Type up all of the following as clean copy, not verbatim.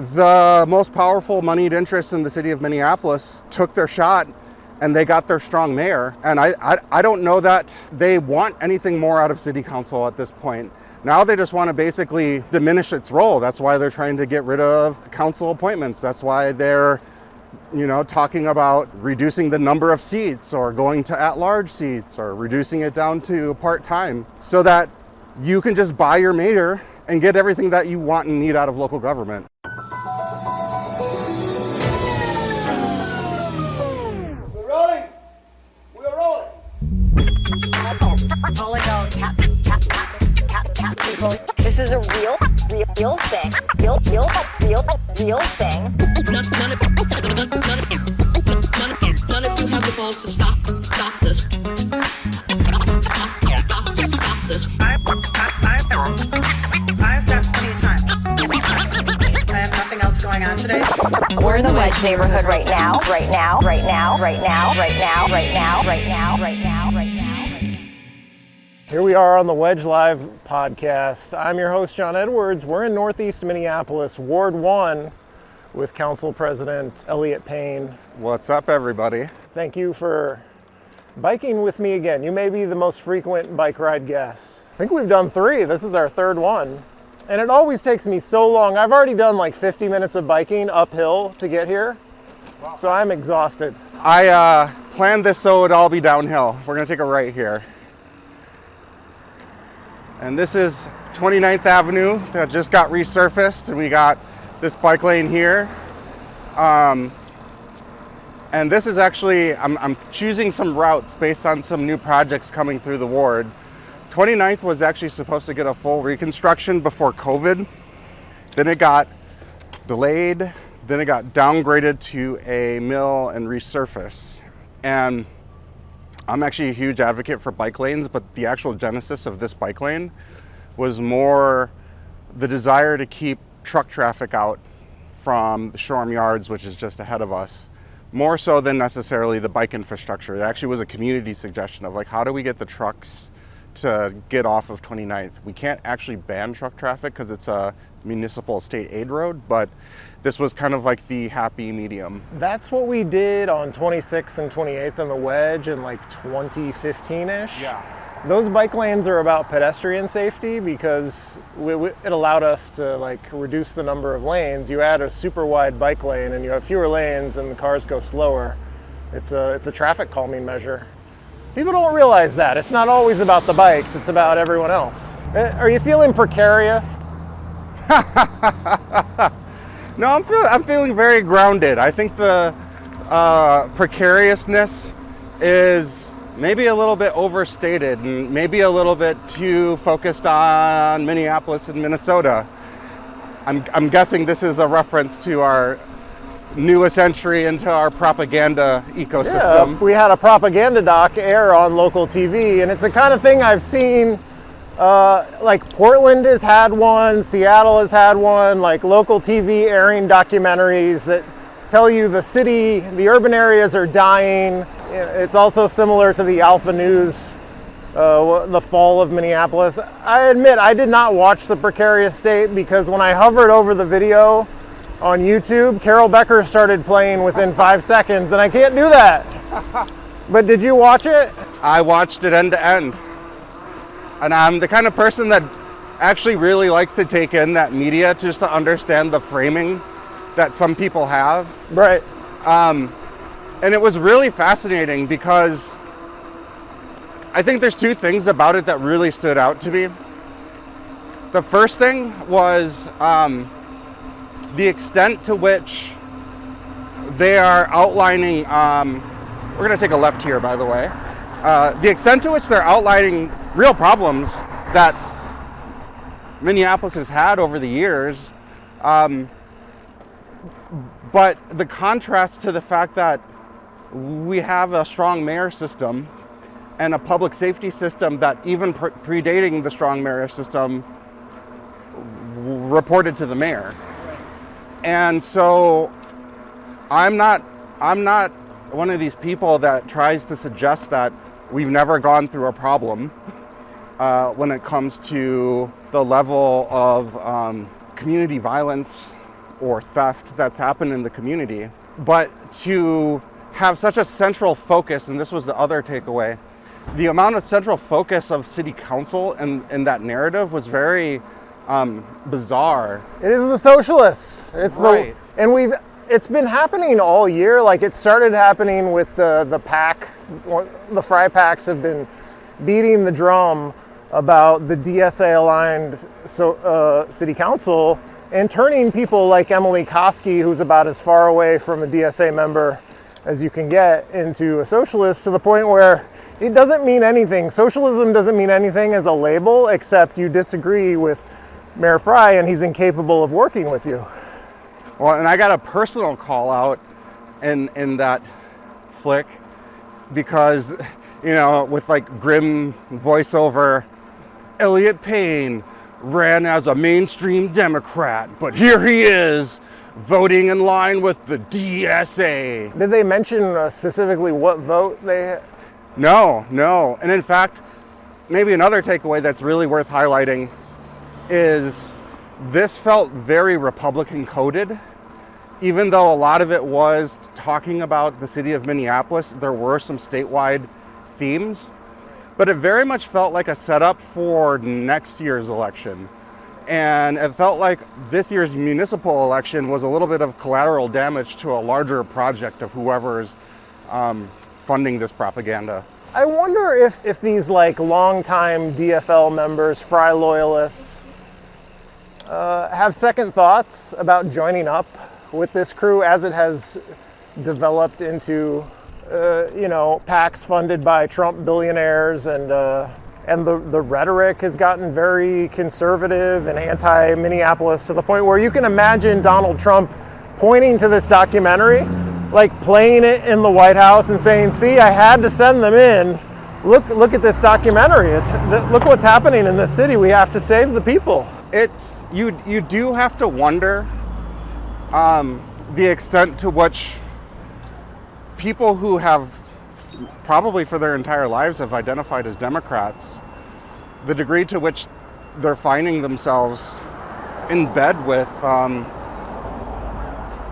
the most powerful moneyed interests in the city of Minneapolis took their shot and they got their strong mayor. And I don't know that they want anything more out of city council at this point. Now they just want to basically diminish its role. That's why they're trying to get rid of council appointments. That's why they're, talking about reducing the number of seats or going to at-large seats or reducing it down to part-time so that you can just buy your mayor and get everything that you want and need out of local government. This is a real thing. Real thing. None of you have the balls to stop this. Stop this. I've got plenty of time. I have nothing else going on today. We're in the Wedge neighborhood right now. Here we are on the Wedge Live podcast. I'm your host, John Edwards. We're in Northeast Minneapolis, Ward 1, with Council President Elliott Payne. What's up, everybody? Thank you for biking with me again. You may be the most frequent bike ride guest. I think we've done 3. This is our 3rd one. And it always takes me so long. I've already done like 50 minutes of biking uphill to get here. Wow. So I'm exhausted. I planned this so it would all be downhill. We're gonna take a right here. And this is 29th Avenue that just got resurfaced. And we got this bike lane here. And this is actually, I'm choosing some routes based on some new projects coming through the ward. 29th was actually supposed to get a full reconstruction before COVID. Then it got delayed. Then it got downgraded to a mill and resurface. And I'm actually a huge advocate for bike lanes, but the actual genesis of this bike lane was more the desire to keep truck traffic out from the Shoreham Yards, which is just ahead of us, more so than necessarily the bike infrastructure. It actually was a community suggestion of like, how do we get the trucks to get off of 29th? We can't actually ban truck traffic because it's a municipal state aid road, but this was kind of like the happy medium. That's what we did on 26th and 28th on the Wedge in like 2015-ish. Yeah. Those bike lanes are about pedestrian safety because it allowed us to like reduce the number of lanes. You add a super wide bike lane and you have fewer lanes and the cars go slower. It's a traffic calming measure. People don't realize that. It's not always about the bikes, it's about everyone else. Are you feeling precarious? No, I'm feeling very grounded. I think the precariousness is maybe a little bit overstated and maybe a little bit too focused on Minneapolis and Minnesota. I'm guessing this is a reference to our newest entry into our propaganda ecosystem. Yeah, we had a propaganda doc air on local TV, and it's the kind of thing I've seen. Like Portland has had one, Seattle has had one, like local TV airing documentaries that tell you the city, the urban areas are dying. It's also similar to the Alpha News, the fall of Minneapolis. I admit I did not watch The Precarious State because when I hovered over the video on YouTube, Carol Becker started playing within 5 seconds, and I can't do that. But did you watch it? I watched it end to end. And I'm the kind of person that actually really likes to take in that media just to understand the framing that some people have. Right. And it was really fascinating because I think there's 2 things about it that really stood out to me. The first thing was the extent to which they are outlining, we're going to take a left here, by the way. The extent to which they're outlining real problems that Minneapolis has had over the years, but the contrast to the fact that we have a strong mayor system and a public safety system that even predating the strong mayor system reported to the mayor. And so I'm not one of these people that tries to suggest that we've never gone through a problem when it comes to the level of community violence or theft that's happened in the community. But to have such a central focus, and this was the other takeaway, the amount of central focus of city council in that narrative was very bizarre. It is the socialists. Right. It's been happening all year. Like, it started happening with the PAC. The Fry PACs have been beating the drum about the DSA aligned city council and turning people like Emily Koski, who's about as far away from a DSA member as you can get, into a socialist, to the point where it doesn't mean anything. Socialism doesn't mean anything as a label, except you disagree with Mayor Fry and he's incapable of working with you. Well, and I got a personal call out in that flick because, you know, with like grim voiceover, Elliott Payne ran as a mainstream Democrat, but here he is voting in line with the DSA. Did they mention specifically what vote they had? No. And in fact, maybe another takeaway that's really worth highlighting is this felt very Republican coded. Even though a lot of it was talking about the city of Minneapolis, there were some statewide themes, but it very much felt like a setup for next year's election. And it felt like this year's municipal election was a little bit of collateral damage to a larger project of whoever's funding this propaganda. I wonder if these like longtime DFL members, Fry loyalists, have second thoughts about joining up with this crew as it has developed into, PACs funded by Trump billionaires, and the rhetoric has gotten very conservative and anti-Minneapolis, to the point where you can imagine Donald Trump pointing to this documentary, like playing it in the White House and saying, "See, I had to send them in. Look at this documentary. Look what's happening in this city. We have to save the people." You do have to wonder the extent to which people who have probably for their entire lives have identified as Democrats, the degree to which they're finding themselves in bed with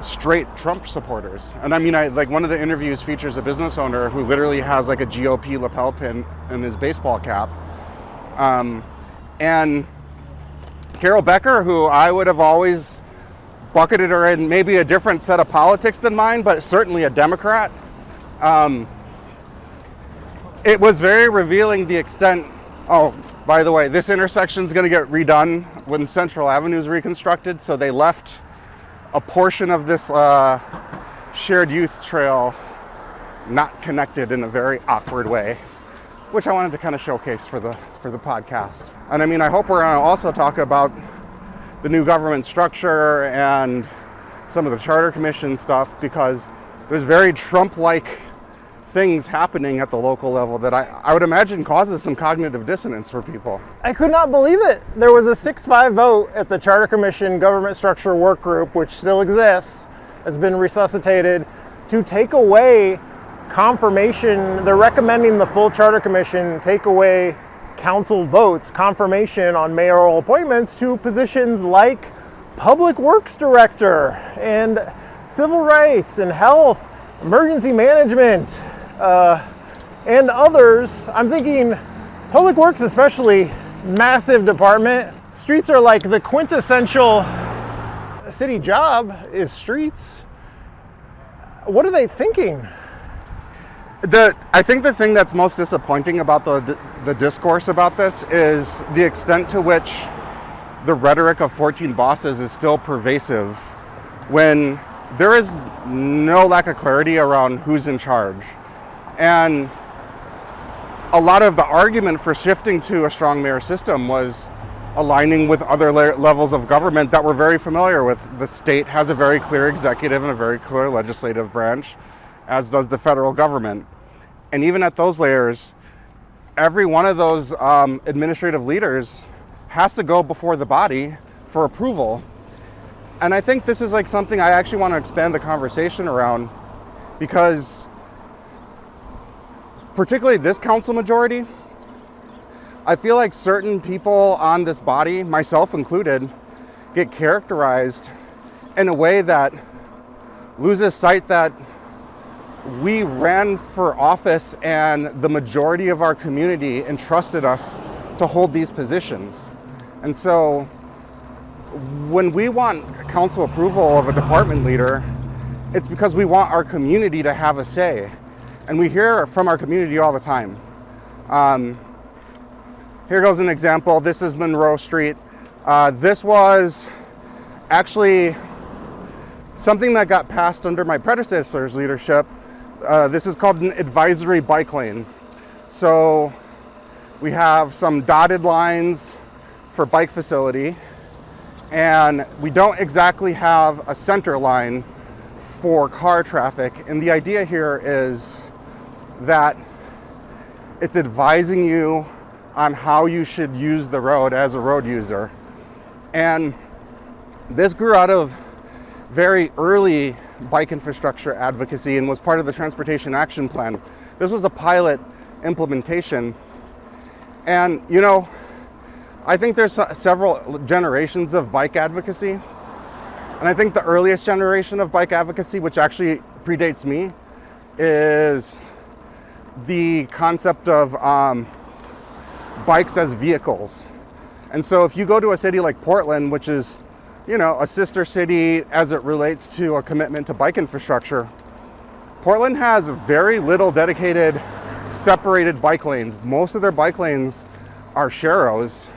straight Trump supporters. And I mean, like one of the interviews features a business owner who literally has like a GOP lapel pin in his baseball cap. And Carol Becker, who I would have always bucketed her in maybe a different set of politics than mine, but certainly a Democrat. It was very revealing the extent. Oh, by the way, this intersection is going to get redone when Central Avenue is reconstructed, so they left a portion of this shared youth trail not connected in a very awkward way, which I wanted to kind of showcase for the podcast. And I mean, I hope we're going to also talk about the new government structure and some of the charter commission stuff, because there's very Trump-like things happening at the local level that I would imagine causes some cognitive dissonance for people. I could not believe it. There was a 6-5 vote at the Charter Commission Government Structure Work Group, which still exists, has been resuscitated, to take away confirmation. They're recommending the full Charter Commission take away council votes, confirmation on mayoral appointments to positions like Public Works Director and Civil Rights and Health, Emergency Management, and others. I'm thinking Public Works especially, massive department. Streets are like the quintessential city job is streets. What are they thinking? I think the thing that's most disappointing about the discourse about this is the extent to which the rhetoric of 14 bosses is still pervasive when there is no lack of clarity around who's in charge. And a lot of the argument for shifting to a strong mayor system was aligning with other levels of government that we're very familiar with. The state has a very clear executive and a very clear legislative branch, as does the federal government. And even at those layers, every one of those administrative leaders has to go before the body for approval. And I think this is like something I actually want to expand the conversation around, because particularly this council majority, I feel like certain people on this body, myself included, get characterized in a way that loses sight that we ran for office and the majority of our community entrusted us to hold these positions. And so when we want council approval of a department leader, it's because we want our community to have a say. And we hear from our community all the time. Here goes an example. This is Monroe Street. This was actually something that got passed under my predecessor's leadership. This is called an advisory bike lane. So we have some dotted lines for bike facility, and we don't exactly have a center line for car traffic. And the idea here is that it's advising you on how you should use the road as a road user. And this grew out of very early bike infrastructure advocacy and was part of the Transportation Action Plan. This was a pilot implementation. And you know, I think there's several generations of bike advocacy. And I think the earliest generation of bike advocacy, which actually predates me, is the concept of bikes as vehicles. And so if you go to a city like Portland, which is, you know, a sister city as it relates to a commitment to bike infrastructure, Portland has very little dedicated separated bike lanes. Most of their bike lanes are sharrows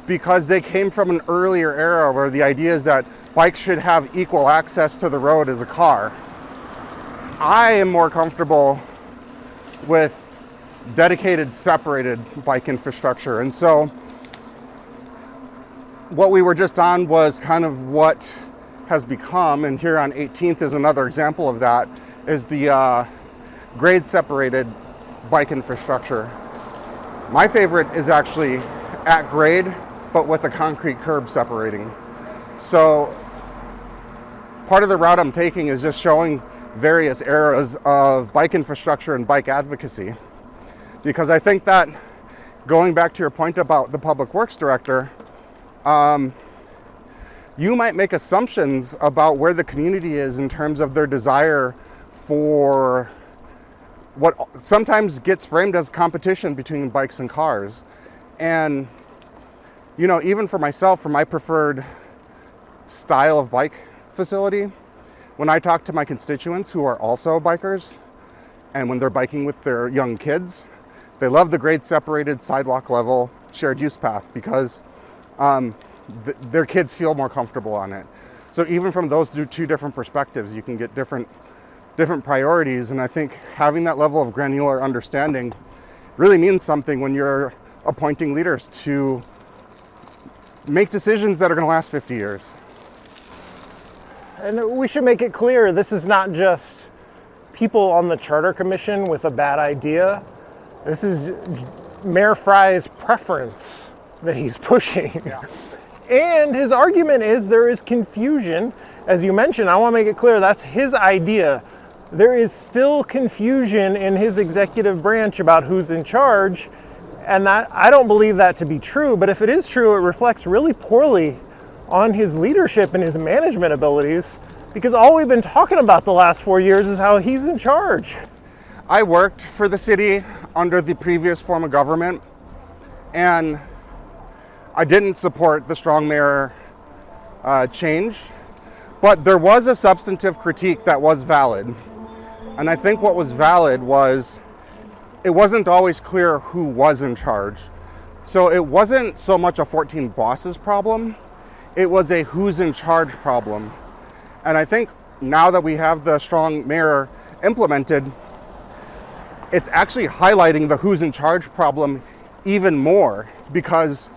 because they came from an earlier era where the idea is that bikes should have equal access to the road as a car. I am more comfortable with dedicated separated bike infrastructure. And so what we were just on was kind of what has become, and here on 18th is another example of that, is the grade separated bike infrastructure. My favorite is actually at grade, but with a concrete curb separating. So part of the route I'm taking is just showing various eras of bike infrastructure and bike advocacy. Because I think that, going back to your point about the Public Works Director, you might make assumptions about where the community is in terms of their desire for what sometimes gets framed as competition between bikes and cars. And, you know, even for myself, for my preferred style of bike facility, when I talk to my constituents who are also bikers, and when they're biking with their young kids, they love the grade separated sidewalk level shared use path because their kids feel more comfortable on it. So even from those two different perspectives, you can get different priorities. And I think having that level of granular understanding really means something when you're appointing leaders to make decisions that are going to last 50 years. And we should make it clear, this is not just people on the Charter Commission with a bad idea. This is Mayor Fry's preference that he's pushing. Yeah. And his argument is there is confusion. As you mentioned, I want to make it clear that's his idea. There is still confusion in his executive branch about who's in charge, and that I don't believe that to be true, but if it is true, it reflects really poorly on his leadership and his management abilities, because all we've been talking about the last 4 years is how he's in charge. I worked for the city under the previous form of government, and I didn't support the strong mayor change, but there was a substantive critique that was valid. And I think what was valid was it wasn't always clear who was in charge. So it wasn't so much a 14 bosses problem, it was a who's in charge problem. And I think now that we have the strong mayor implemented, it's actually highlighting the who's in charge problem even more, because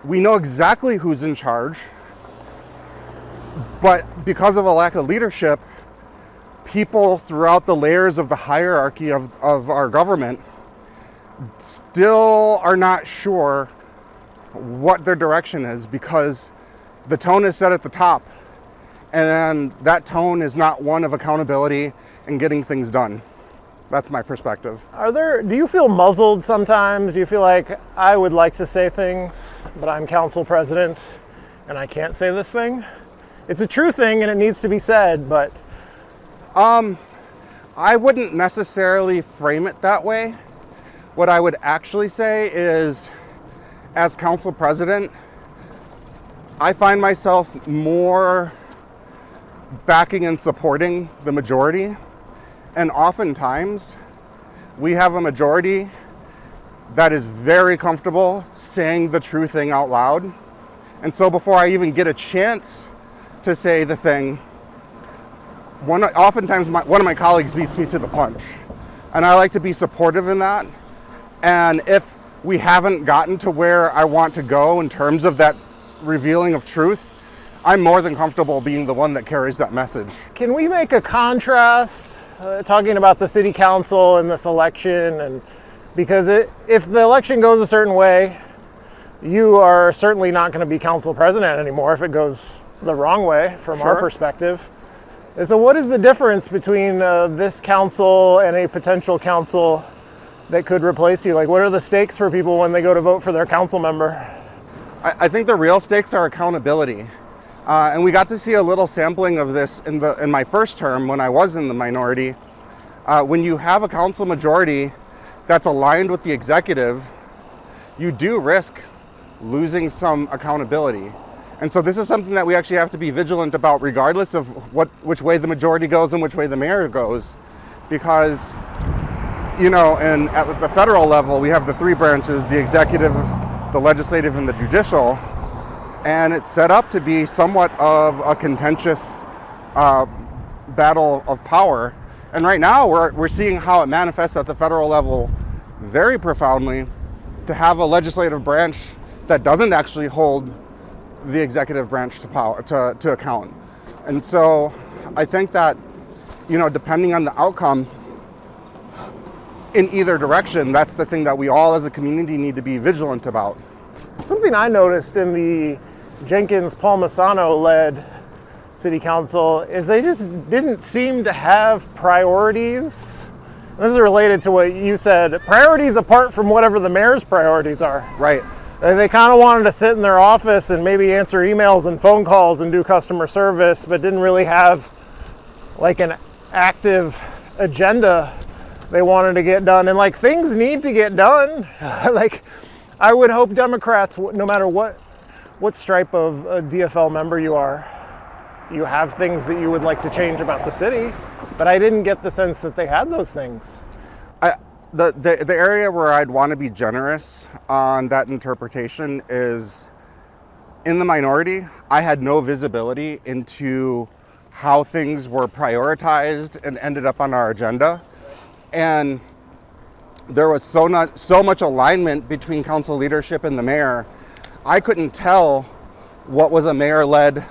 we know exactly who's in charge, but because of a lack of leadership, people throughout the layers of the hierarchy of our government still are not sure what their direction is, because the tone is set at the top, and that tone is not one of accountability and getting things done. That's my perspective. Do you feel muzzled sometimes? Do you feel like I would like to say things, but I'm council president and I can't say this thing? It's a true thing and it needs to be said, but I wouldn't necessarily frame it that way. What I would actually say is, as council president, I find myself more backing and supporting the majority. And oftentimes, we have a majority that is very comfortable saying the true thing out loud. And so before I even get a chance to say the thing, oftentimes one of my colleagues beats me to the punch. And I like to be supportive in that. And if we haven't gotten to where I want to go in terms of that revealing of truth, I'm more than comfortable being the one that carries that message. can we make a contrast talking about the city council and this election? And because if the election goes a certain way, you are certainly not going to be council president anymore if it goes the wrong way from our Sure. perspective. And so what is the difference between this council and a potential council that could replace you? Like, what are the stakes for people when they go to vote for their council member? I think the real stakes are accountability. And we got to see a little sampling of this in my first term when I was in the minority. When you have a council majority that's aligned with the executive, you do risk losing some accountability. And so this is something that we actually have to be vigilant about, regardless of which way the majority goes and which way the mayor goes. Because, and at the federal level, we have the three branches: the executive, the legislative, and the judicial. And it's set up to be somewhat of a contentious battle of power. And right now we're seeing how it manifests at the federal level very profoundly, to have a legislative branch that doesn't actually hold the executive branch to account. And so I think that, depending on the outcome in either direction, that's the thing that we all as a community need to be vigilant about. Something I noticed in the Jenkins-Palmisano-led city council is they just didn't seem to have priorities. This is related to what you said, priorities apart from whatever the mayor's priorities are. Right. They kind of wanted to sit in their office and maybe answer emails and phone calls and do customer service, but didn't really have like an active agenda they wanted to get done. And like, things need to get done. Like, I would hope Democrats, no matter what stripe of a DFL member you are, you have things that you would like to change about the city, but I didn't get the sense that they had those things. The area where I'd want to be generous on that interpretation is, in the minority, I had no visibility into how things were prioritized and ended up on our agenda. And there was so much alignment between council leadership and the mayor, I couldn't tell what was a mayor-led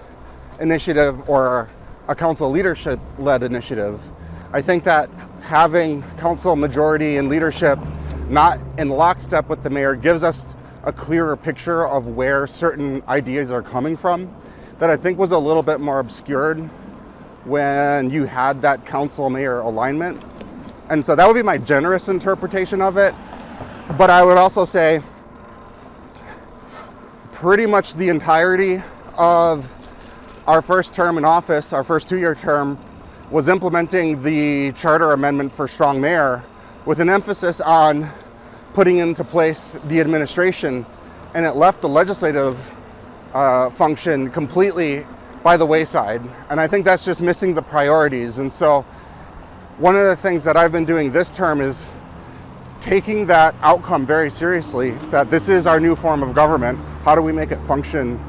initiative or a council leadership-led initiative. I think that having council majority and leadership not in lockstep with the mayor gives us a clearer picture of where certain ideas are coming from, that I think was a little bit more obscured when you had that council mayor alignment. And so that would be my generous interpretation of it. But I would also say pretty much the entirety of our first term in office, our first 2-year term, was implementing the charter amendment for strong mayor with an emphasis on putting into place the administration, and it left the legislative function completely by the wayside. And I think that's just missing the priorities. And so one of the things that I've been doing this term is taking that outcome very seriously, that this is our new form of government. How do we make it function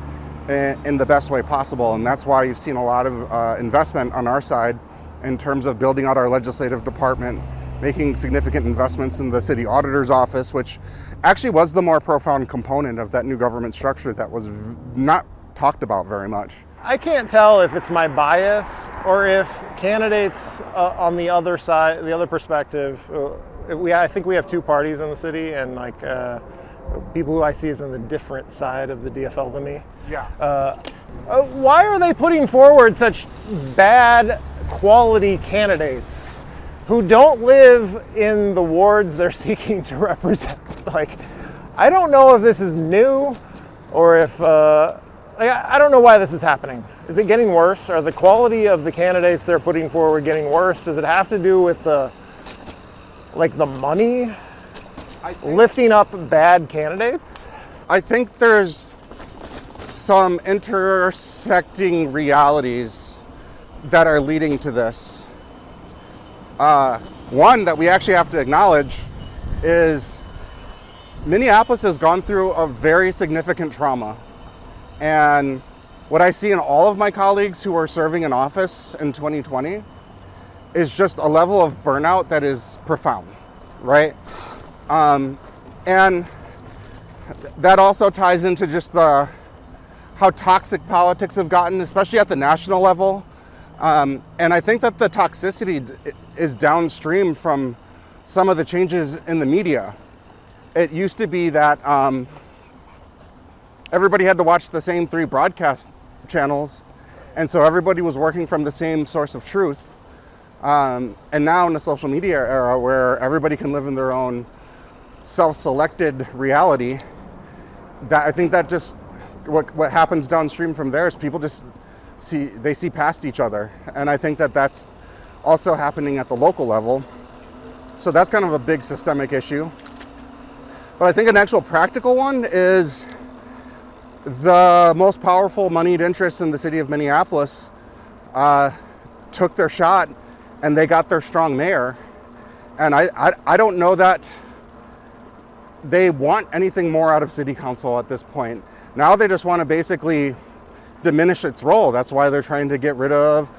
in the best way possible? And that's why you've seen a lot of investment on our side in terms of building out our legislative department, making significant investments in the city auditor's office, which actually was the more profound component of that new government structure that was not talked about very much. I can't tell if it's my bias or if candidates on the other side, the other perspective, I think we have two parties in the city, and like people who I see is on the different side of the DFL than me. Yeah. Why are they putting forward such bad quality candidates who don't live in the wards they're seeking to represent? Like, I don't know if this is new or if, I don't know why this is happening. Is it getting worse? Are the quality of the candidates they're putting forward getting worse? Does it have to do with the money lifting up bad candidates? I think there's some intersecting realities that are leading to this. One that we actually have to acknowledge is Minneapolis has gone through a very significant trauma. And what I see in all of my colleagues who are serving in office in 2020 is just a level of burnout that is profound, right? And that also ties into just how toxic politics have gotten, especially at the national level. And I think that the toxicity is downstream from some of the changes in the media. It used to be that everybody had to watch the same 3 broadcast channels, and so everybody was working from the same source of truth. And now in the social media era, where everybody can live in their own self-selected reality, that I think that just what happens downstream from there is people just see past each other, and I think that that's also happening at the local level. So that's kind of a big systemic issue. But I think an actual practical one is the most powerful moneyed interests in the city of Minneapolis took their shot, and they got their strong mayor. And I don't know that they want anything more out of city council at this point. Now they just want to basically diminish its role. That's why they're trying to get rid of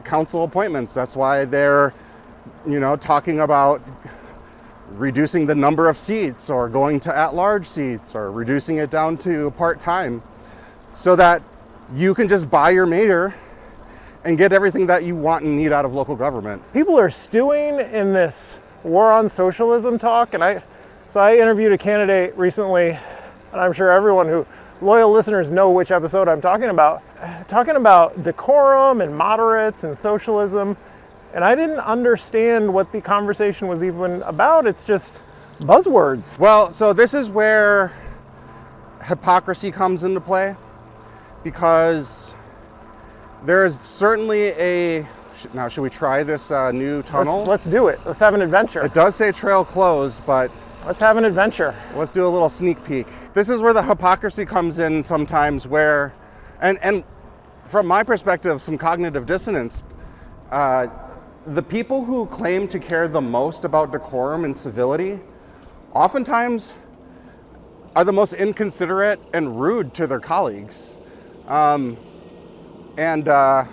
council appointments. That's why they're, talking about reducing the number of seats, or going to at-large seats, or reducing it down to part-time, so that you can just buy your mayor and get everything that you want and need out of local government. People are stewing in this war on socialism talk, and I interviewed a candidate recently, and I'm sure loyal listeners know which episode I'm talking about decorum and moderates and socialism. And I didn't understand what the conversation was even about. It's just buzzwords. Well, so this is where hypocrisy comes into play, because there is certainly now should we try this new tunnel? Let's do it. Let's have an adventure. It does say trail closed, but let's have an adventure. Let's do a little sneak peek. This is where the hypocrisy comes in sometimes, where, and from my perspective, some cognitive dissonance. The people who claim to care the most about decorum and civility oftentimes are the most inconsiderate and rude to their colleagues. And that's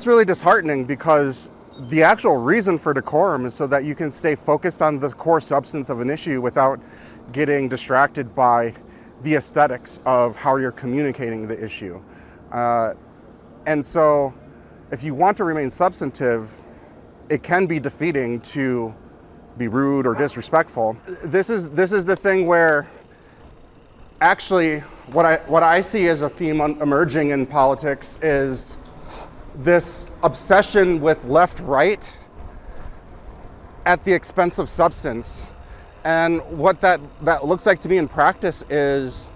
really disheartening, because the actual reason for decorum is so that you can stay focused on the core substance of an issue without getting distracted by the aesthetics of how you're communicating the issue. And so if you want to remain substantive, it can be defeating to be rude or disrespectful. This is the thing where actually what I see as a theme emerging in politics is this obsession with left-right at the expense of substance. And what that looks like to me in practice is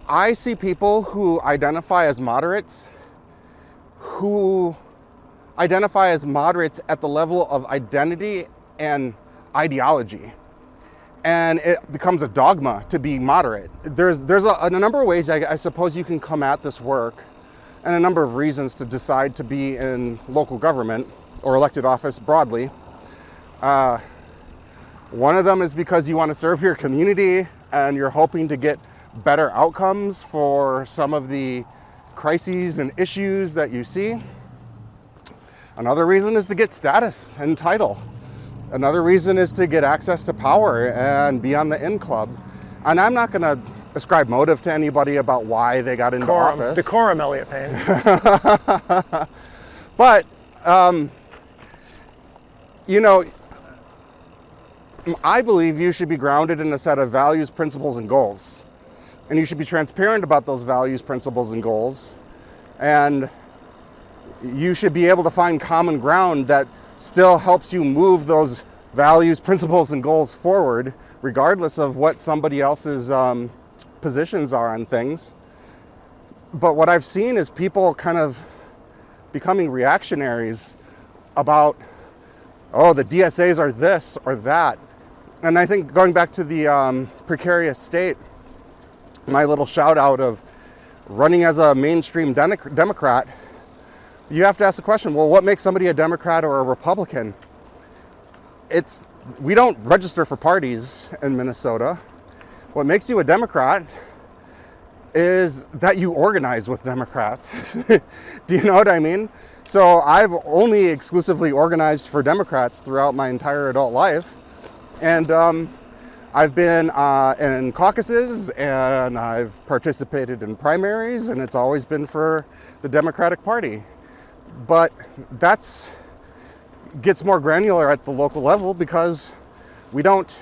I see people who identify as moderates at the level of identity and ideology. And it becomes a dogma to be moderate. There's a number of ways I suppose you can come at this work, and a number of reasons to decide to be in local government or elected office broadly. One of them is because you want to serve your community and you're hoping to get better outcomes for some of the crises and issues that you see. Another reason is to get status and title. Another reason is to get access to power and be on the in club. And I'm not going to ascribe motive to anybody about why they got into office. Decorum, Elliott Payne. But, I believe you should be grounded in a set of values, principles, and goals. And you should be transparent about those values, principles, and goals. And you should be able to find common ground that still helps you move those values, principles, and goals forward, regardless of what somebody else's positions are on things. But what I've seen is people kind of becoming reactionaries about, oh, the DSAs are this or that. And I think going back to the precarious state, my little shout out of running as a mainstream Democrat, you have to ask the question, well, what makes somebody a Democrat or a Republican? We don't register for parties in Minnesota. What makes you a Democrat is that you organize with Democrats. Do you know what I mean? So I've only exclusively organized for Democrats throughout my entire adult life. And I've been in caucuses, and I've participated in primaries, and it's always been for the Democratic Party. But that's gets more granular at the local level because we don't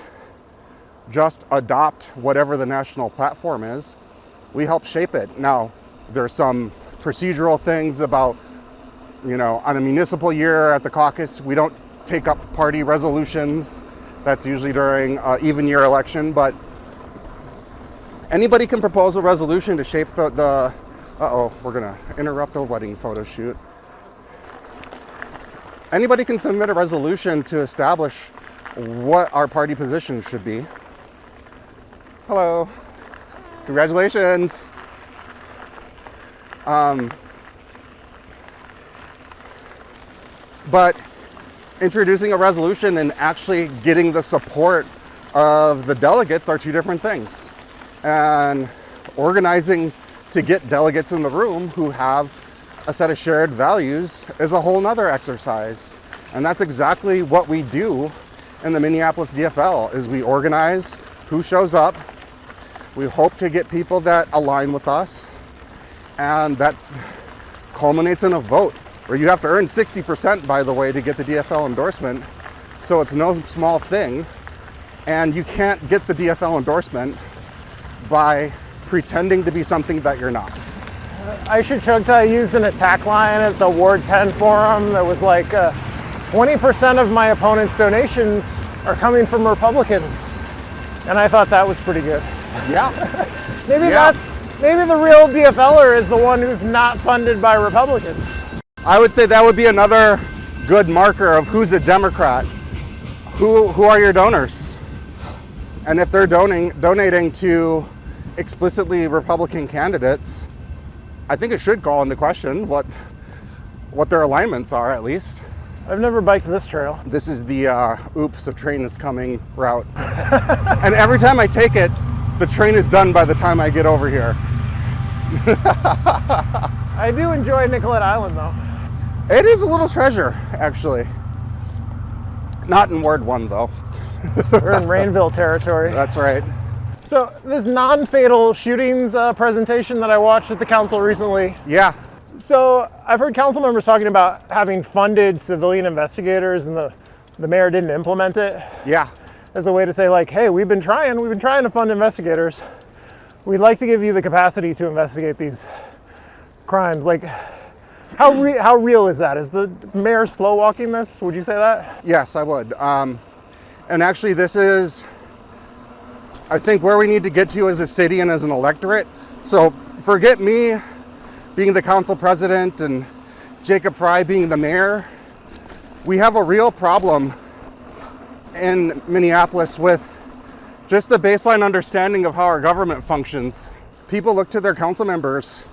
just adopt whatever the national platform is. We help shape it. Now, there's some procedural things about, on a municipal year at the caucus, we don't take up party resolutions. That's usually during an even year election, but anybody can propose a resolution to shape the we're gonna interrupt a wedding photo shoot. Anybody can submit a resolution to establish what our party position should be. Hello. Congratulations. But introducing a resolution and actually getting the support of the delegates are two different things. And organizing to get delegates in the room who have a set of shared values is a whole nother exercise. And that's exactly what we do in the Minneapolis DFL, is we organize who shows up. We hope to get people that align with us, and that culminates in a vote where you have to earn 60%, by the way, to get the DFL endorsement. So it's no small thing, and you can't get the DFL endorsement by pretending to be something that you're not. Aisha Chugtai used an attack line at the Ward 10 forum that was like 20% of my opponent's donations are coming from Republicans. And I thought that was pretty good. Yeah. Maybe the real DFLer is the one who's not funded by Republicans. I would say that would be another good marker of who's a Democrat. Who are your donors? And if they're donating to explicitly Republican candidates, I think it should call into question what their alignments are, at least. I've never biked this trail. This is the oops, a train is coming route. And every time I take it, the train is done by the time I get over here. I do enjoy Nicollet Island, though. It is a little treasure, actually. Not in Ward 1, though. We're in Rainville territory. That's right. So this non-fatal shootings presentation that I watched at the council recently. Yeah. So I've heard council members talking about having funded civilian investigators, and the mayor didn't implement it. Yeah. As a way to say, like, hey, we've been trying to fund investigators. We'd like to give you the capacity to investigate these crimes. Like, how real is that? Is the mayor slow walking this? Would you say that? Yes, I would. And actually, this is, I think, where we need to get to as a city and as an electorate. So forget me being the council president and Jacob Fry being the mayor. We have a real problem in Minneapolis with just the baseline understanding of how our government functions. People look to their council members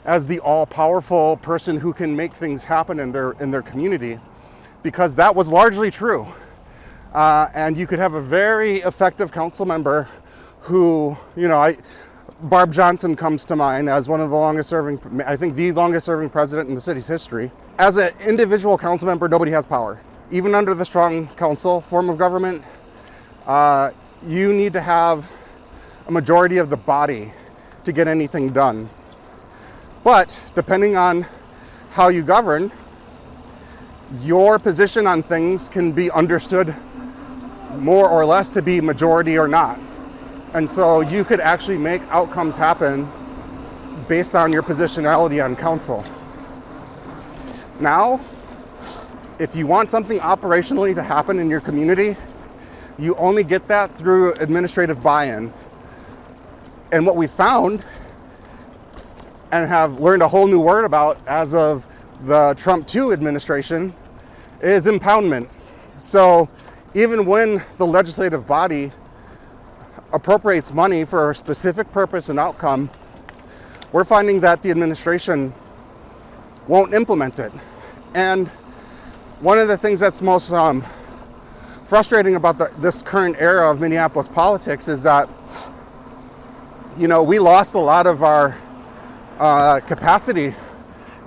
as the all-powerful person who can make things happen in their community, because that was largely true. And you could have a very effective council member who, Barb Johnson comes to mind as one of the longest serving, I think the longest serving president in the city's history. As an individual council member, nobody has power. Even under the strong council form of government, you need to have a majority of the body to get anything done. But depending on how you govern, your position on things can be understood more or less to be majority or not. And so you could actually make outcomes happen based on your positionality on council. Now, if you want something operationally to happen in your community, you only get that through administrative buy-in. And what we found and have learned a whole new word about as of the Trump 2 administration is impoundment. So even when the legislative body appropriates money for a specific purpose and outcome, we're finding that the administration won't implement it. And one of the things that's most frustrating about this current era of Minneapolis politics is that, you know, we lost a lot of our capacity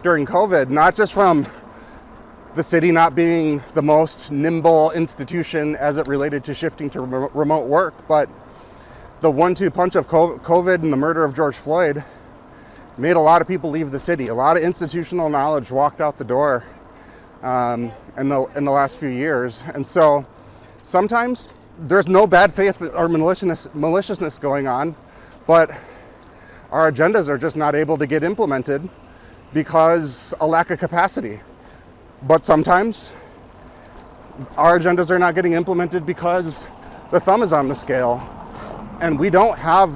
during COVID, not just from the city not being the most nimble institution as it related to shifting to remote work, but the 1-2 punch of COVID and the murder of George Floyd made a lot of people leave the city. A lot of institutional knowledge walked out the door in the last few years. And so sometimes there's no bad faith or maliciousness going on, but our agendas are just not able to get implemented because a lack of capacity. But sometimes our agendas are not getting implemented because the thumb is on the scale and we don't have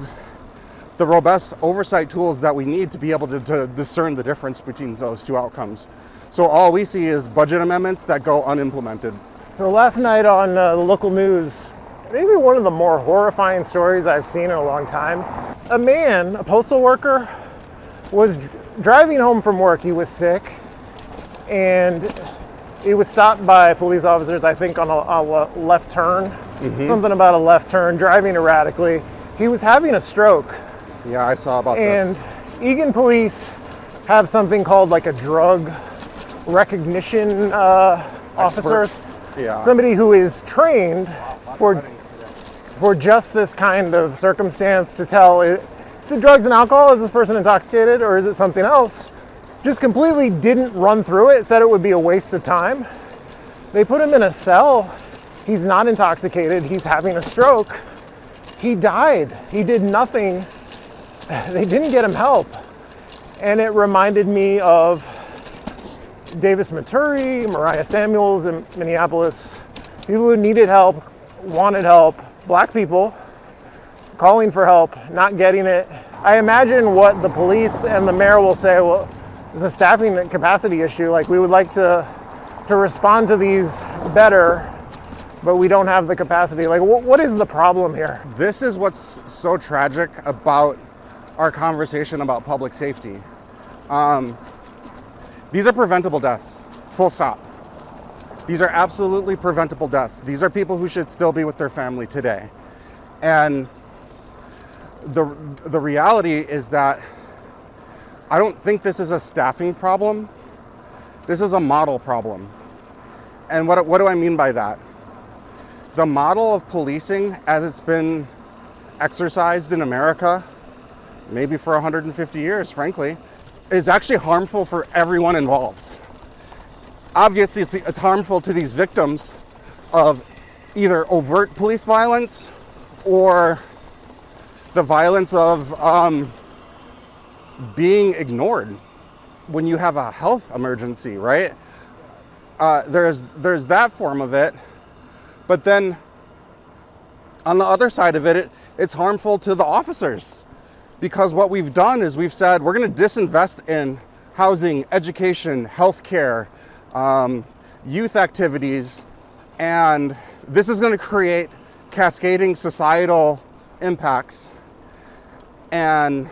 the robust oversight tools that we need to be able to discern the difference between those two outcomes. So all we see is budget amendments that go unimplemented. So last night on the local news, maybe one of the more horrifying stories I've seen in a long time. A man, a postal worker, was driving home from work. He was sick, and he was stopped by police officers, I think on a left turn, something about a left turn, driving erratically. He was having a stroke. Yeah, I saw about this. And Eagan police have something called like a drug recognition officers. Yeah. Somebody who is trained for just this kind of circumstance to tell, is it drugs and alcohol? Is this person intoxicated or is it something else? Just completely didn't run through it, said it would be a waste of time. They put him in a cell. He's not intoxicated. He's having a stroke. He died. He did nothing. They didn't get him help. And it reminded me of Davis Maturi, Mariah Samuels in Minneapolis. People who needed help, wanted help, black people calling for help, not getting it. I imagine what the police and the mayor will say, well, it's a staffing capacity issue. Like, we would like to respond to these better, but we don't have the capacity. Like, what is the problem here? This is what's so tragic about our conversation about public safety. These are preventable deaths, full stop. These are absolutely preventable deaths. These are people who should still be with their family today. And the reality is that I don't think this is a staffing problem. This is a model problem. And what do I mean by that? The model of policing as it's been exercised in America, maybe for 150 years, frankly, is actually harmful for everyone involved. Obviously, it's harmful to these victims of either overt police violence or the violence of being ignored when you have a health emergency, right? There's that form of it, but then on the other side of it, it's harmful to the officers, because what we've done is we've said we're going to disinvest in housing, education, healthcare, youth activities, and this is going to create cascading societal impacts. And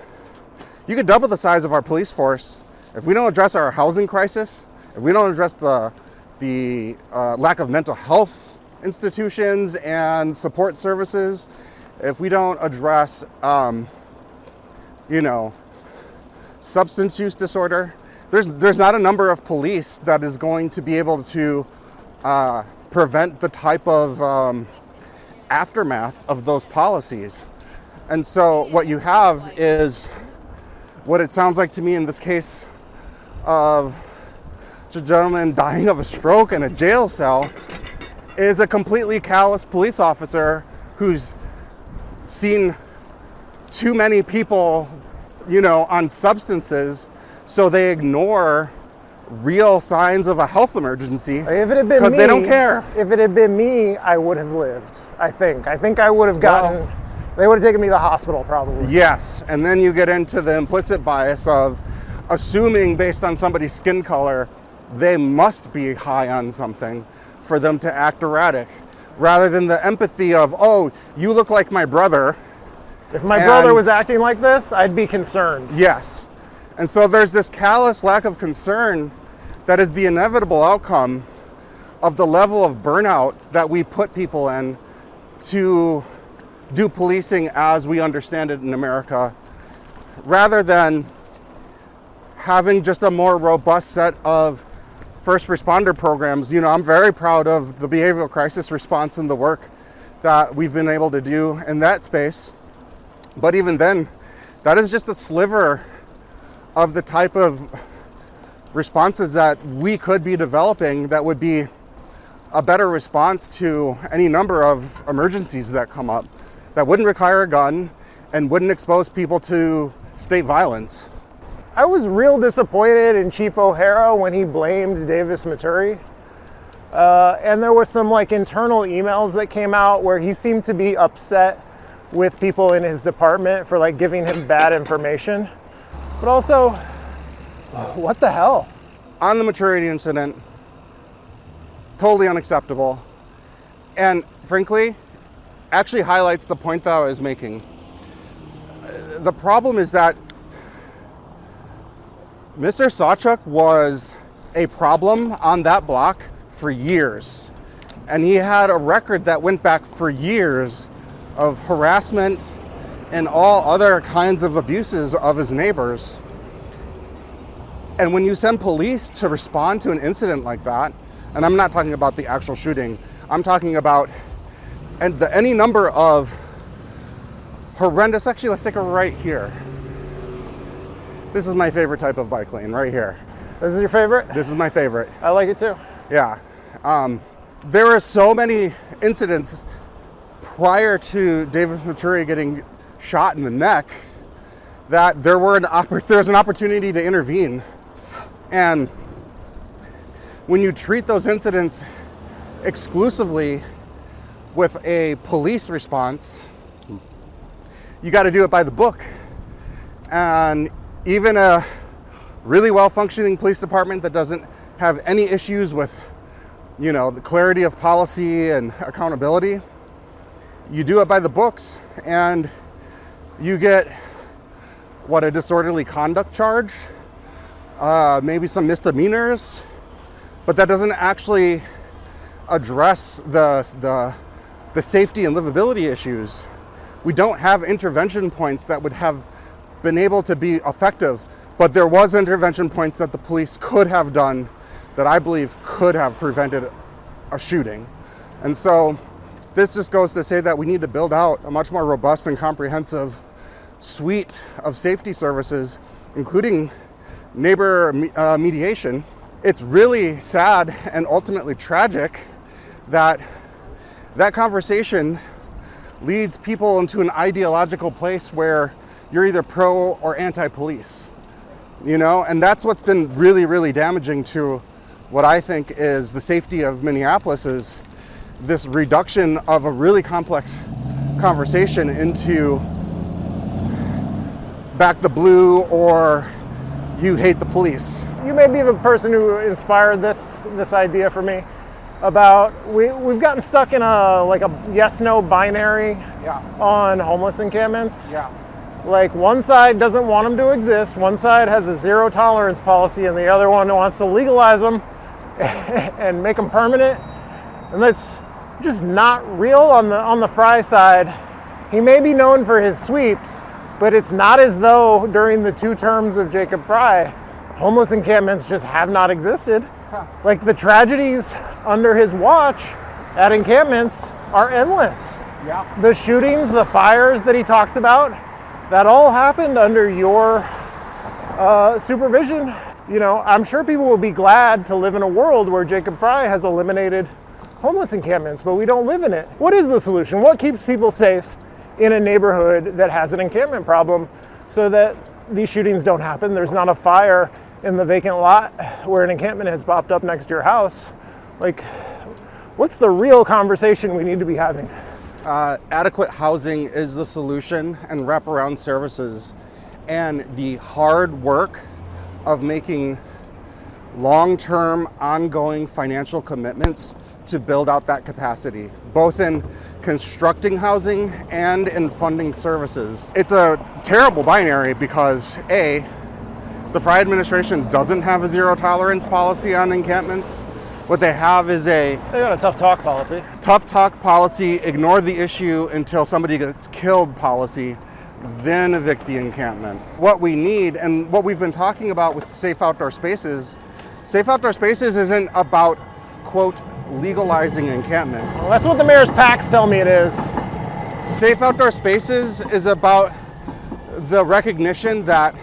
you could double the size of our police force if we don't address our housing crisis, if we don't address the lack of mental health institutions and support services, if we don't address substance use disorder. There's not a number of police that is going to be able to prevent the type of aftermath of those policies. And so what you have is what it sounds like to me in this case of a gentleman dying of a stroke in a jail cell is a completely callous police officer who's seen too many people, on substances, so they ignore real signs of a health emergency because they don't care. If it had been me, I would have lived. I think I would have gotten They would have taken me to the hospital probably. Yes, and then you get into the implicit bias of assuming based on somebody's skin color, they must be high on something for them to act erratic, rather than the empathy of, oh, you look like my brother. If my brother was acting like this, I'd be concerned. Yes. And so there's this callous lack of concern that is the inevitable outcome of the level of burnout that we put people in to do policing as we understand it in America, rather than having just a more robust set of first responder programs. You know, I'm very proud of the behavioral crisis response and the work that we've been able to do in that space. But even then, that is just a sliver of the type of responses that we could be developing that would be a better response to any number of emergencies that come up that wouldn't require a gun and wouldn't expose people to state violence. I was real disappointed in Chief O'Hara when he blamed Davis Maturi. And there were some like internal emails that came out where he seemed to be upset with people in his department for like giving him bad information. But also, what the hell? On the Maturity incident, totally unacceptable. And frankly, actually highlights the point that I was making. The problem is that Mr. Sawchuk was a problem on that block for years. And he had a record that went back for years of harassment and all other kinds of abuses of his neighbors. And when you send police to respond to an incident like that, and I'm not talking about the actual shooting, I'm talking about any number of horrendous, actually let's take a right here. This is my favorite type of bike lane, right here. This is your favorite? This is my favorite. I like it too. Yeah. There were so many incidents prior to Davis Maturi getting shot in the neck that there was an opportunity to intervene. And when you treat those incidents exclusively with a police response, you got to do it by the book. And even a really well-functioning police department that doesn't have any issues with, you know, the clarity of policy and accountability, you do it by the books and you get, a disorderly conduct charge, maybe some misdemeanors, but that doesn't actually address the safety and livability issues. We don't have intervention points that would have been able to be effective, but there was intervention points that the police could have done that I believe could have prevented a shooting. And so this just goes to say that we need to build out a much more robust and comprehensive suite of safety services, including neighbor mediation. It's really sad and ultimately tragic that that conversation leads people into an ideological place where you're either pro or anti-police, you know? And that's what's been really, really damaging to what I think is the safety of Minneapolis, is this reduction of a really complex conversation into back the blue or you hate the police. You may be the person who inspired this idea for me about we've gotten stuck in a yes-no binary on homeless encampments. Yeah. Like one side doesn't want them to exist, one side has a zero tolerance policy, and the other one wants to legalize them and make them permanent. And that's just not real on the Fry side. He may be known for his sweeps, but it's not as though during the 2 terms of Jacob Fry, homeless encampments just have not existed. Like the tragedies under his watch at encampments are endless. Yeah. The shootings, the fires that he talks about, that all happened under your supervision. You know, I'm sure people will be glad to live in a world where Jacob Fry has eliminated homeless encampments, but we don't live in it. What is the solution? What keeps people safe in a neighborhood that has an encampment problem so that these shootings don't happen? There's not a fire in the vacant lot where an encampment has popped up next to your house. Like, what's the real conversation we need to be having? Adequate housing is the solution, and wraparound services, and the hard work of making long-term, ongoing financial commitments to build out that capacity, both in constructing housing and in funding services. It's a terrible binary because A, the Frye administration doesn't have a zero tolerance policy on encampments. What they have is They got a tough talk policy. tough talk policy, ignore the issue until somebody gets killed policy, then evict the encampment. What we need, and what we've been talking about with safe outdoor spaces isn't about, quote, legalizing encampments. Well, that's what the mayor's PACs tell me it is. Safe outdoor spaces is about the recognition that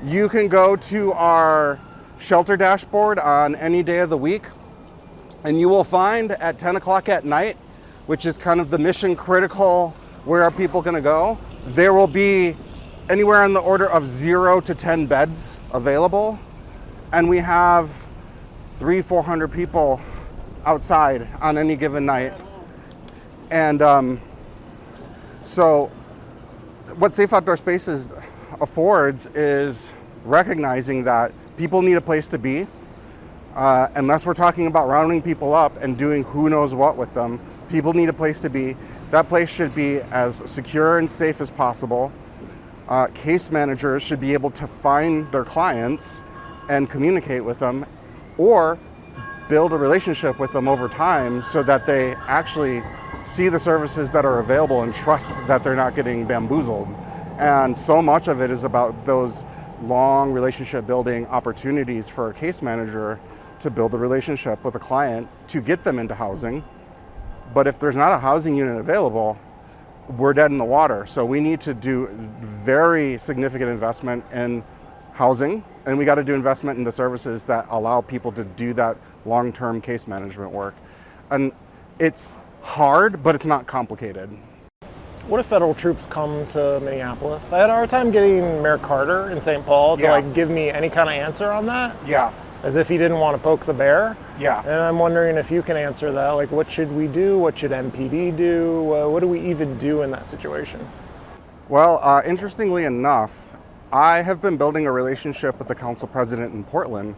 you can go to our shelter dashboard on any day of the week, and you will find at 10 o'clock at night, which is kind of the mission critical, where are people gonna go? There will be anywhere on the order of 0 to 10 beds available, and we have 300-400 people outside on any given night. And so what Safe Outdoor Spaces affords is recognizing that people need a place to be. Unless we're talking about rounding people up and doing who knows what with them, people need a place to be. That place should be as secure and safe as possible. Case managers should be able to find their clients and communicate with them, or build a relationship with them over time so that they actually see the services that are available and trust that they're not getting bamboozled. And so much of it is about those long relationship building opportunities for a case manager to build a relationship with a client to get them into housing. But if there's not a housing unit available, we're dead in the water. So we need to do very significant investment in housing, and we got to do investment in the services that allow people to do that long-term case management work. And it's hard, but it's not complicated. What if federal troops come to Minneapolis? I had a hard time getting Mayor Carter in St. Paul to Yeah. give me any kind of answer on that, Yeah, as if he didn't want to poke the bear. yeah. And I'm wondering if you can answer that. Like, what should we do? What should MPD do? What do we even do in that situation? Well, interestingly enough, I have been building a relationship with the council president in Portland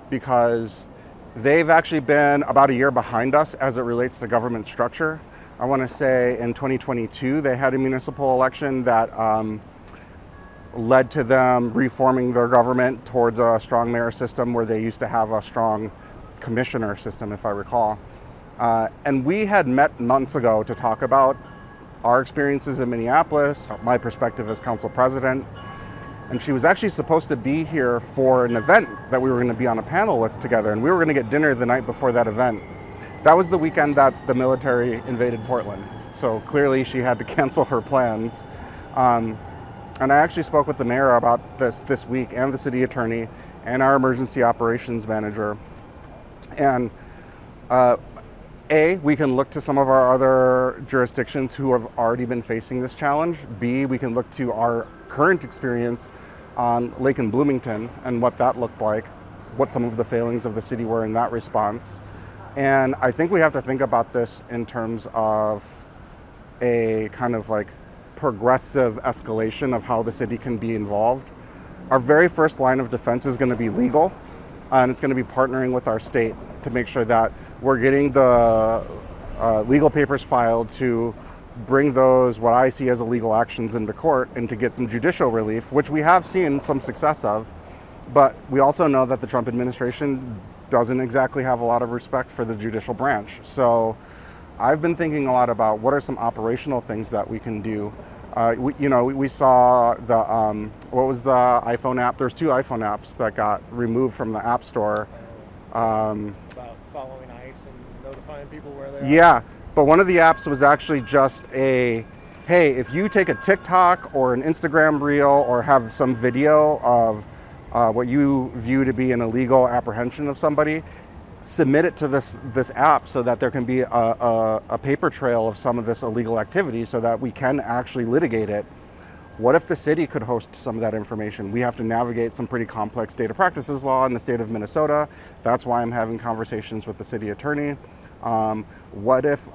because they've actually been about a year behind us as it relates to government structure. I want to say in 2022, they had a municipal election that led to them reforming their government towards a strong mayor system where they used to have a strong commissioner system, if I recall. And we had met months ago to talk about our experiences in Minneapolis, my perspective as council president. And she was actually supposed to be here for an event that we were going to be on a panel with together, and we were going to get dinner the night before that event. That was the weekend that the military invaded Portland. So clearly she had to cancel her plans. And I actually spoke with the mayor about this week, and the city attorney and our emergency operations manager. And A, we can look to some of our other jurisdictions who have already been facing this challenge. B, we can look to our current experience on Lake and Bloomington and what that looked like, what some of the failings of the city were in that response. And I think we have to think about this in terms of a kind of like progressive escalation of how the city can be involved. Our very first line of defense is going to be legal, and it's going to be partnering with our state to make sure that we're getting the legal papers filed to bring those, what I see as illegal actions, into court and to get some judicial relief, which we have seen some success of. But we also know that the Trump administration doesn't exactly have a lot of respect for the judicial branch. So I've been thinking a lot about what are some operational things that we can do. We saw the, what was the iPhone app? There's 2 iPhone apps that got removed from the App Store. About following ICE and notifying people where they are? Yeah, but one of the apps was actually just hey, if you take a TikTok or an Instagram reel or have some video of what you view to be an illegal apprehension of somebody, submit it to this app so that there can be a paper trail of some of this illegal activity so that we can actually litigate it. What if the city could host some of that information? We have to navigate some pretty complex data practices law in the state of Minnesota. That's why I'm having conversations with the city attorney. What if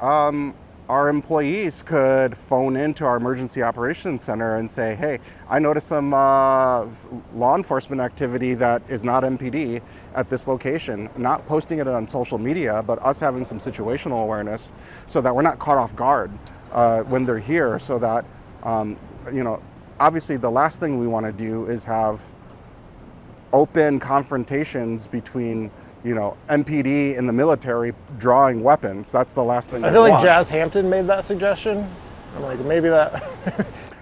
our employees could phone into our emergency operations center and say, hey, I noticed some law enforcement activity that is not MPD at this location, not posting it on social media, but us having some situational awareness so that we're not caught off guard when they're here, so that, obviously the last thing we want to do is have open confrontations between MPD and the military drawing weapons. That's the last thing I feel like Jazz Hampton made that suggestion. I'm like, maybe that.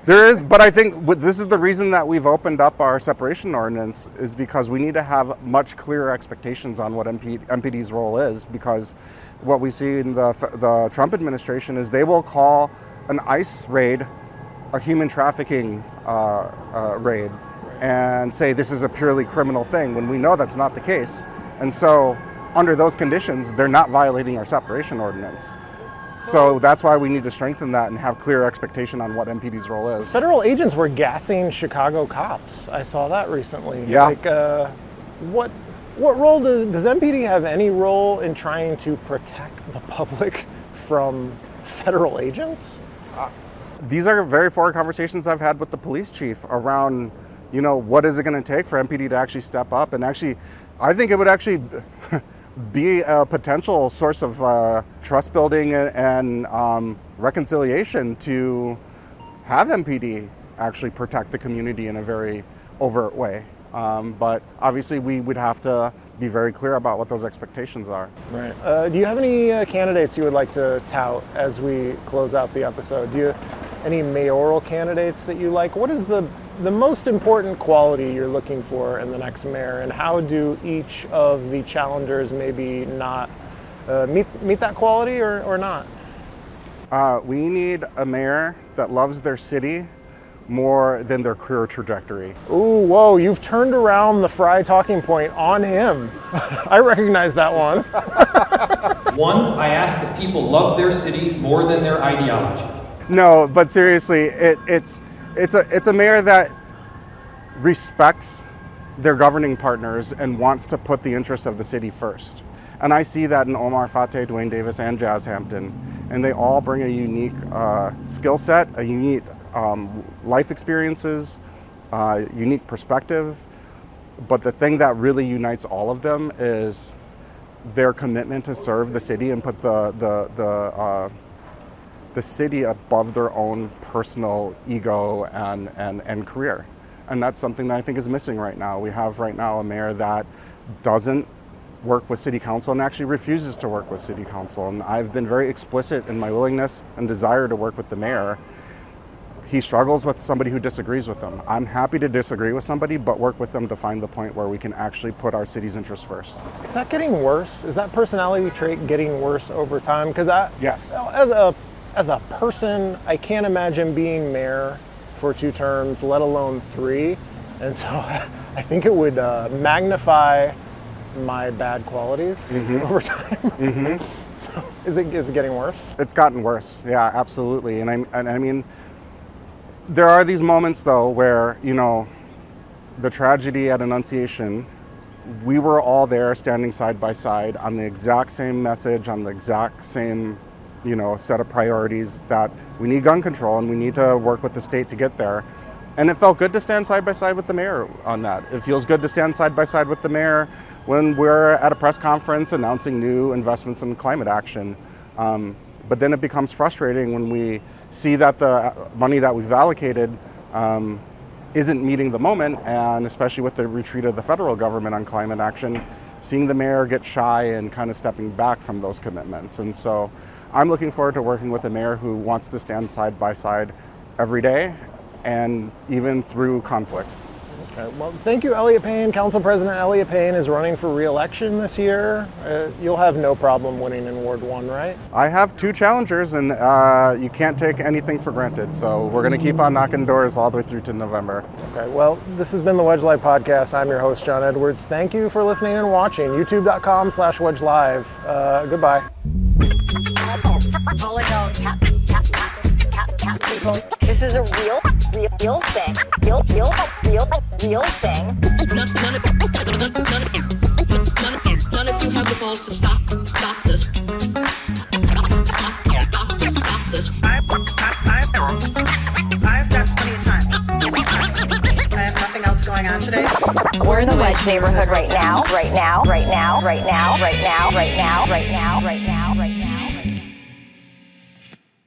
There is, but I think this is the reason that we've opened up our separation ordinance, is because we need to have much clearer expectations on what MPD's role is, because what we see in the Trump administration is they will call an ICE raid a human trafficking raid and say this is a purely criminal thing, when we know that's not the case. And so under those conditions, they're not violating our separation ordinance. So that's why we need to strengthen that and have clear expectation on what MPD's role is. Federal agents were gassing Chicago cops. I saw that recently. Yeah. Like, what role does MPD have any role in trying to protect the public from federal agents? These are very forward conversations I've had with the police chief around, what is it going to take for MPD to actually step up? And actually, I think it would actually be a potential source of trust building and reconciliation to have MPD actually protect the community in a very overt way. But obviously we would have to be very clear about what those expectations are. Right. Do you have any candidates you would like to tout as we close out the episode? Do you any mayoral candidates that you like? What is the most important quality you're looking for in the next mayor, and how do each of the challengers maybe not meet that quality or not? We need a mayor that loves their city more than their career trajectory. Ooh, whoa, you've turned around the Fry talking point on him. I recognize that one. One, I ask that people love their city more than their ideology. No, but seriously, it's a mayor that respects their governing partners and wants to put the interests of the city first. And I see that in Omar Fateh, Dwayne Davis, and Jazz Hampton. And they all bring a unique skill set, a unique life experiences, unique perspective. But the thing that really unites all of them is their commitment to serve the city and put the city above their own personal ego and career. And that's something that I think is missing right now. We have right now a mayor that doesn't work with city council and actually refuses to work with city council. And I've been very explicit in my willingness and desire to work with the mayor. He struggles with somebody who disagrees with him. I'm happy to disagree with somebody, but work with them to find the point where we can actually put our city's interests first. Is that getting worse? Is that personality trait getting worse over time? Because Yes. As a person, I can't imagine being mayor for 2 terms, let alone 3. And so I think it would magnify my bad qualities over time. Mm-hmm. So is it getting worse? It's gotten worse. Yeah, absolutely. And I mean, there are these moments though where, the tragedy at Annunciation, we were all there standing side by side on the exact same message, on the exact same set of priorities, that we need gun control and we need to work with the state to get there. And it felt good to stand side by side with the mayor on that. It feels good to stand side by side with the mayor when we're at a press conference announcing new investments in climate action. But then it becomes frustrating when we see that the money that we've allocated isn't meeting the moment, and especially with the retreat of the federal government on climate action, seeing the mayor get shy and kind of stepping back from those commitments. And so I'm looking forward to working with a mayor who wants to stand side by side every day and even through conflict. Okay, well, thank you, Elliott Payne. Council President Elliott Payne is running for re-election this year. You'll have no problem winning in Ward 1, right? I have 2 challengers, and you can't take anything for granted. So we're going to keep on knocking doors all the way through to November. Okay, well, this has been the Wedge Live podcast. I'm your host, John Edwards. Thank you for listening and watching. YouTube.com/Wedge Live. Goodbye. This is a real thing. Real thing. None of you have the balls to stop this. in the Wedge neighborhood right now, right now, right now, right now, right now, right now, right now, right now, right now.